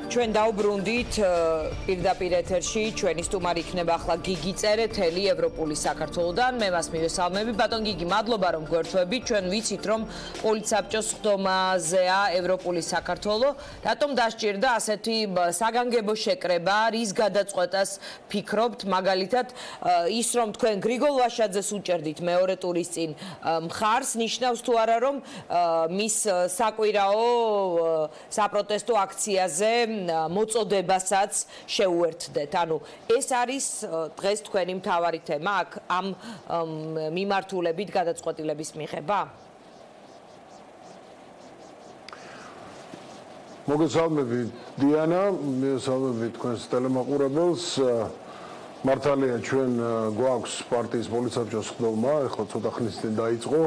ჩვენ დავბრუნდით პირდაპირ ეთერში ჩვენი სტუმარი იქნება ახლა გიგი წერეთელი ევროპული საქართველოდან მე მას მივესალმები ბატონ გიგი მადლობა რომ გვერთვებით ჩვენ ვიცით რომ პოლიცსაბჭოს ხდომაზეა ევროპული საქართველო რატომ დასჭირდა ასეთი საგანგებო შეკრება რის გადაწყვეტას ფიქრობთ მაგალითად ის რომ თქვენ გრიგოლ ვაშაძეს უჭერდით მეორე ტურის წინ მხარს ნიშნავს თუ არა რომ მის საკვირაო საპროტესტო აქციაზე მოწოდებასაც შეუერთდეთ. ანუ ეს არის დღეს თქვენი მთავარი თემა აქ ამ მიმართულებით გადაწყვეტილების მიღება? მოგესალმები დიანა, მოგესალმები თქვენს ტელემაყურებელს. მართალია ჩვენ გვაქვს პარტიის პოლიცსაბჭოს ხდომა, ეხლა ცოტა ხნის წინ დაიწყო.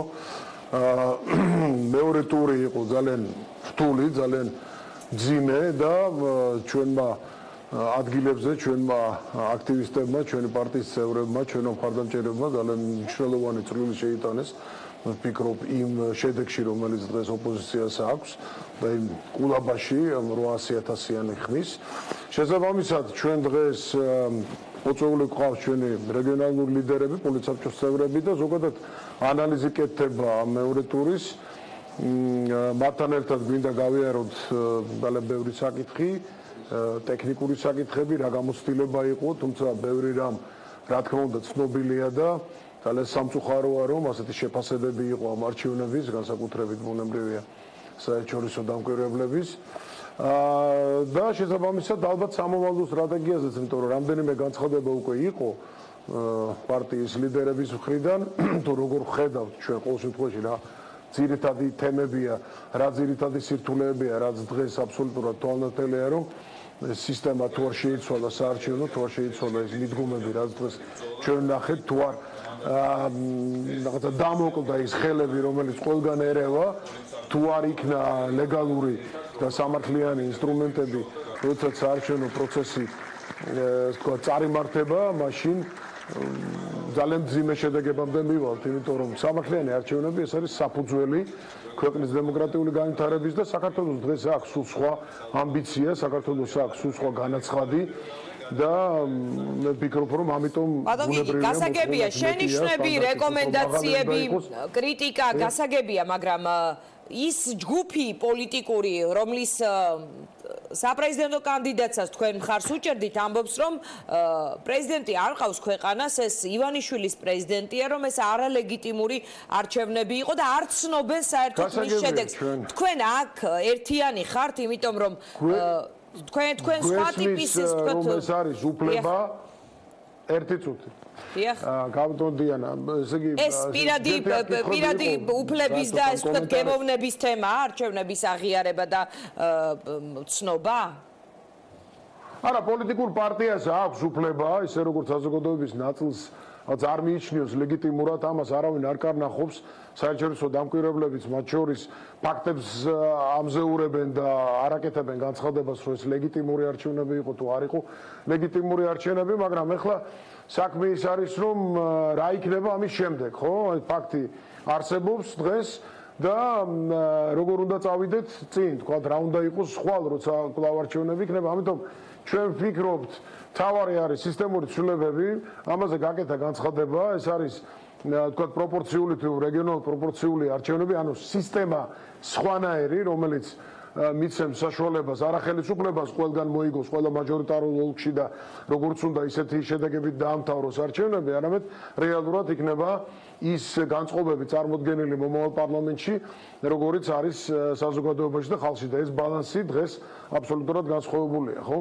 მეორე ტური იყო ძალიან რთული, ძალიან ძიმე და ჩვენმა ადგილებზე, ჩვენმა აქტივისტებმა, ჩვენი პარტიის წევრებმა, ჩვენო მხარდამჭერებმა ძალიან მნიშვნელოვანი წვლილი შეიტანეს. ვფიქრობ იმ შედეგში, რომელიც დღეს ოპოზიციას აქვს და იმ კულაბაში 800,000-იანი ხმის. შესაბამისად, ჩვენ დღეს მოწვეული გვყავს ჩვენი რეგიონალური ლიდერები, პოლიცსაბჭოს წევრები და ზოგადად ანალიზი კეთდება მეორე ტურის. მათთან ერთად გვინდა გავიაროთ ძალიან ბევრი საკითხი, ტექნიკური საკითხები, რა გამოცდილება იყო, თუმცა ბევრი რამ, რა თქმა უნდა, ცნობილია და ძალიან სამწუხაროა, რომ ასეთი შეფასებები იყო ამ არჩევნების, განსაკუთრებით ბუნებრივია საერთაშორისო დამკვირვებლების. და შესაბამისად ალბათ სამომავლო სტრატეგიაზეც, იმიტომ რომ რამდენიმე განცხადება უკვე იყო პარტიის ლიდერების მხრიდან, თუ როგორ ხედავთ ჩვენ ყოველ შემთხვევაში რა ძირითადი თემებია, რა ძირითადი სირთულეებია, რაც დღეს აბსოლუტურად თვალნათელია, რომ სისტემა თუ არ შეიცვალა საარჩევნო, თუ არ შეიცვალა ეს მიდგომები, რაც დღეს ჩვენ ვნახეთ, თუ არ რაღაცა დამოკლდა ის ხელები, რომელიც ყველგან ერევა, თუ არ იქნა ლეგალური და სამართლიანი ინსტრუმენტები, როდესაც საარჩევნო პროცესი თქვა წარიმართება, მაშინ ძალიან მძიმე შედეგებამდე მივალთ, იმიტომ რომ სამართლიანი არჩევნები ეს არის საფუძველი ქვეყნის დემოკრატიული განვითარების და საქართველოს დღეს აქვს სულ სხვა ამბიცია, საქართველოს აქვს სულ სხვა განაცხადი და მე ვფიქრობ რომ ამიტომ ბუნებრივია გასაგებია შენიშვნები, რეკომენდაციები, კრიტიკა გასაგებია, მაგრამ ის ჯგუფი პოლიტიკური, რომლის საპრეზიდენტო კანდიდატსაც თქვენ მხარს უჭერდით, ამბობს რომ პრეზიდენტი არ ყავს ქვეყანას, ეს ივანიშვილის პრეზიდენტია, რომ ეს არალეგიტიმური არჩევნები იყო და არ ცნობენ საერთოდ მის შედეგს. თქვენ აქ ერთიანი ხართ, იმიტომ რომ თქვენ სხვა ტიპის ეს რომ ეს არის უფლება ერთი წუთი. გამოდიან ესე იგი ეს პირადი უფლების და ეს თქვენ გემოვნების თემაა არჩევნების აღიარება და ცნობა? არა, პოლიტიკურ პარტიას აქვს უფლება, ისე როგორც საზოგადოების ნაწილს არ მიიჩნევს ლეგიტიმურად, ამას არავინ არ კარნახობს, საერთაშორისო დამკვირვებლებიც მათ შორის ფაქტებს ამზეურებენ და არაკეთებენ განცხადებას, რომ ეს ლეგიტიმური არჩევნები იყო თუ არ იყო ლეგიტიმური არჩევნები, მაგრამ ეხლა საქმე ის არის, რომ რა იქნება ამის შემდეგ, ხო? ფაქტი არსებობს დღეს და როგორ უნდა წავიდეთ წინ, თქვა რა უნდა იყოს ხვალ, როცა კვლავ არჩევნები იქნება, ამიტომ ჩვენ ვფიქრობთ, თავარი არის სისტემური ცვლილებები, ამაზე გაკეთა განცხადება, ეს არის თქვა პროპორციული თუ რეგიონალური პროპორციული არჩევნები, ანუ სისტემა სხვანაირი, რომელიც მიცემს საშუალებას არახელისუფლებას ყველგან მოიგოს ყველა მაჟორიტარულ ოლქში და როგორც უნდა ისეთი შედეგებით დაამთავროს არჩევნები, არამედ რეალურად იქნება ის განწყობები წარმოდგენილი მომავალ პარლამენტში, როგორიც არის საზოგადოებაში და ხალხში და ეს ბალანსი დღეს აბსოლუტურად განსხვავებულია, ხო?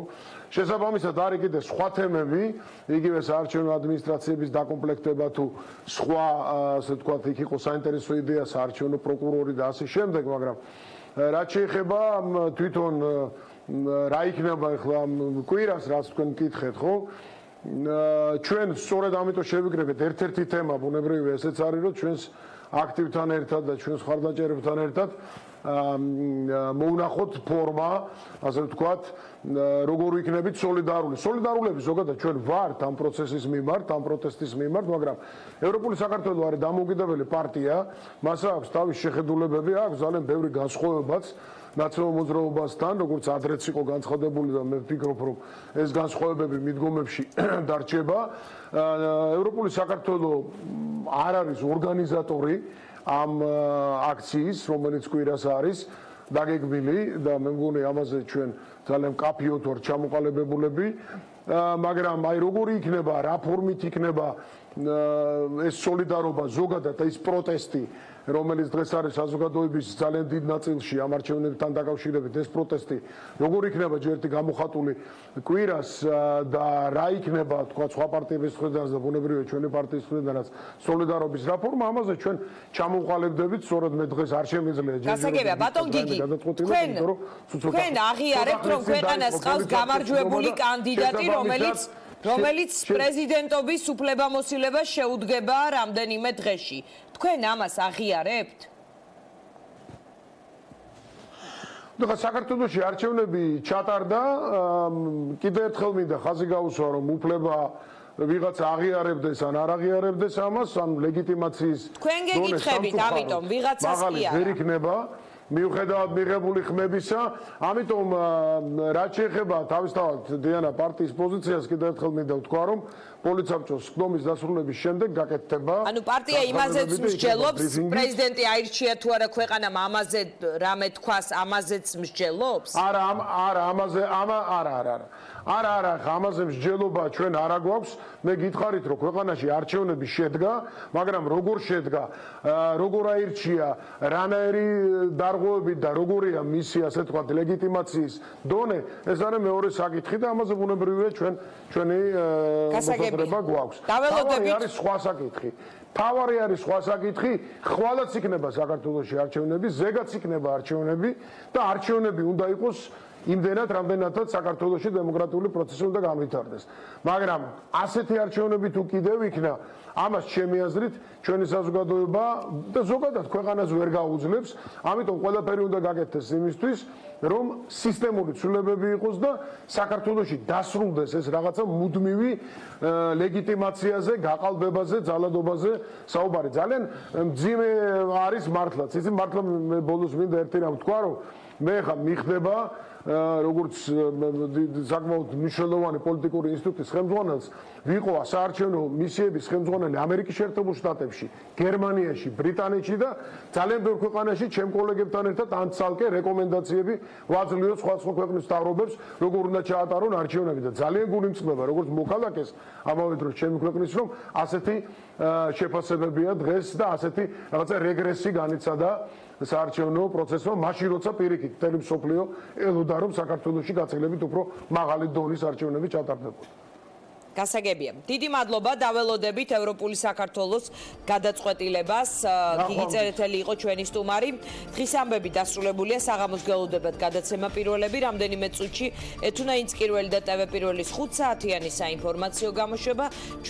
შესაბამისად არის კიდე სხვა თემები, იგივე საარჩევნო ადმინისტრაციების დაკომპლექტება თუ სხვა, ასე ვთქვათ, იქ იყო საინტერესო იდეა საარჩევნო პროკურორი და ასე შემდეგ, მაგრამ რაც შეეხება თვითონ რა იქნება ახლა კვირას, რაც თქვენ მკითხეთ, ხო? ჩვენ სწორედ ამიტომ შევიკრიბეთ ერთ-ერთი თემა ბუნებრივია ესეც არის, რომ ჩვენს აქტივთან ერთად და ჩვენს მხარდამჭერებთან ერთად მოვნახოთ ფორმა, ასე ვთქვათ, როგორ ვიქნებით სოლიდარული. სოლიდარულები ზოგადად ჩვენ ვართ ამ პროცესის მიმართ, ამ პროტესტის მიმართ, მაგრამ ევროპული საქართველო არის დამოუკიდებელი პარტია, მას აქვს თავის შეხედულებები, აქვს ძალიან ბევრი განსხვავებაც ნაციონალურ მოძრაობასთან, როგორც ადრეც იყო განცხადებული და მე ვფიქრობ, რომ ეს განსხვავებები მიდგომებში დარჩება. ევროპული საქართველო არ არის ორგანიზატორი ამ აქციის, რომელიც კვირას არის დაგეგმილი და მე მგონი ამაზე ჩვენ ძალიან მკაფიოდ ვართ ჩამოყალიბებულები, მაგრამ აი როგორი იქნება, რა ფორმით იქნება ეს სოლიდარობა ზოგადად ეს პროტესტი, რომელიც დღეს არის საზოგადოების ძალიან დიდ ნაწილში ამ არჩევნებთან დაკავშირებით ეს პროტესტი, როგორ იქნება ჯერ ერთი გამოხატული კვირას და რა იქნება თქვა სხვა პარტიების მხრიდანაც და ბუნებრივია ჩვენი პარტიის მხრიდანაც სოლიდარობის რაფორმა, ამაზე ჩვენ ჩამოვყალიბდებით, სწორედ მე დღეს არ შემიძლია გასაგებია, ბატონ გიგი, თქვენ აღიარებთ, რომ ქვეყანას ყავს გამარჯვებული კანდიდატი, რომელიც პრეზიდენტობის უფლებამოსილებას შეუდგება რამდენიმე დღეში. თქვენ ამას აღიარებთ? და საქართველოში არჩევნები ჩატარდა, კიდევ ერთხელ მინდა ხაზი გაუსვა, რომ უფლება ვიღაცა აღიარებდეს ან არ აღიარებდეს ამას, ან ლეგიტიმაციის თქვენ გეკითხებით, ამიტომ ვიღაცას კი არა. ვერ იქნება მიუხედავად მიღებული ხმებისა, ამიტომ რაც შეეხება თავისთავად დიანა პარტიის პოზიციას, კიდევ ერთხელ მინდა ვთქვა, რომ პოლიცსაბჭოს ხდომის დასრულების შემდეგ გაკეთდება. ანუ პარტია იმაზეც მსჯელობს, პრეზიდენტი აირჩია თუ არა ქვეყანამ, ამაზე რამე თქვას, ამაზეც მსჯელობს? არა, ამაზე, არა, ამაზე მსჯელობა ჩვენ არ აგვაქვს. მე გითხარით, რომ ქვეყანაში არჩევნები შედგა, მაგრამ როგორ შედგა, როგორ აირჩია, რანაირი დარღვევებით და როგორია მისი, ასე ვთქვათ, ლეგიტიმაციის დონე, ეს არის მეორე საკითხი და ამაზე ბუნებრივია ჩვენი მოსაზრება გვაქვს. დაველოდებით არის სხვა საკითხი. თავარი არის სხვა საკითხი, ხვალაც იქნება საქართველოში არჩევნები, ზეგაც იქნება არჩევნები და არჩევნები უნდა იყოს იმდენად, რამდენადაც საქართველოში დემოკრატიული პროცესი უნდა გამვითარდეს. მაგრამ ასეთი არჩევნები თუ კიდევ იქნა, ამას ჩემი აზრით ჩვენი საზოგადოება და ზოგადად ქვეყანას ვერ გაუძლებს, ამიტომ ყველაფერი უნდა გაკეთდეს იმისთვის, რომ სისტემური ცვლილებები იყოს და საქართველოში დასრულდეს ეს რაღაცა მუდმივი ლეგიტიმაციაზე, გაყალბებაზე, ძალადობაზე საუბარი. ძალიან მძიმე არის მართლაც. იცი მართლა მე ბოლოს მინდა ერთი რამ ვთქვა, რომ მე ხა მიხდება როგორც საკმაოდ მნიშვნელოვანი პოლიტიკური ინსტიტუტის ხელმძღვანელს, ვიყო საარჩევნო მისიების ხელმძღვანელი ამერიკის შეერთებულ შტატებში, გერმანიაში, ბრიტანეთში და ძალიან ბევრ ქვეყანაში ჩემ კოლეგებთან ერთად ან ცალკე რეკომენდაციები ვაძლევ სხვა ქვეყნის მთავრობებს, როგორ უნდა ჩაატარონ არჩევნები და ძალიან გულიმწყდება, როგორც მოქალაქეს ამავე დროს ჩემი ქვეყნის, რომ ასეთი შეფასებებია დღეს და ასეთი რაღაცა რეგრესი განიცადა საარჩევნო პროცესმა, მაშინ როცა პირიქით მთელი მსოფლიო ელოდა, რომ საქართველოში გაცილებით უფრო მაღალი დონის არჩევნები ჩატარდებოდა. გასაგებია. დიდი მადლობა, დაველოდებით ევროპული საქართველოს გადაწყვეტილებას. გიგი წერეთელი იყო ჩვენი სტუმარი. დღის ამბები დასრულებულია, საღამოს გელოდებათ გადაცემა პირველები, რამდენიმე წუთში ეთუნა ინცკირველი და TV პირველის 5 საათიანი საინფორმაციო გამოშვება.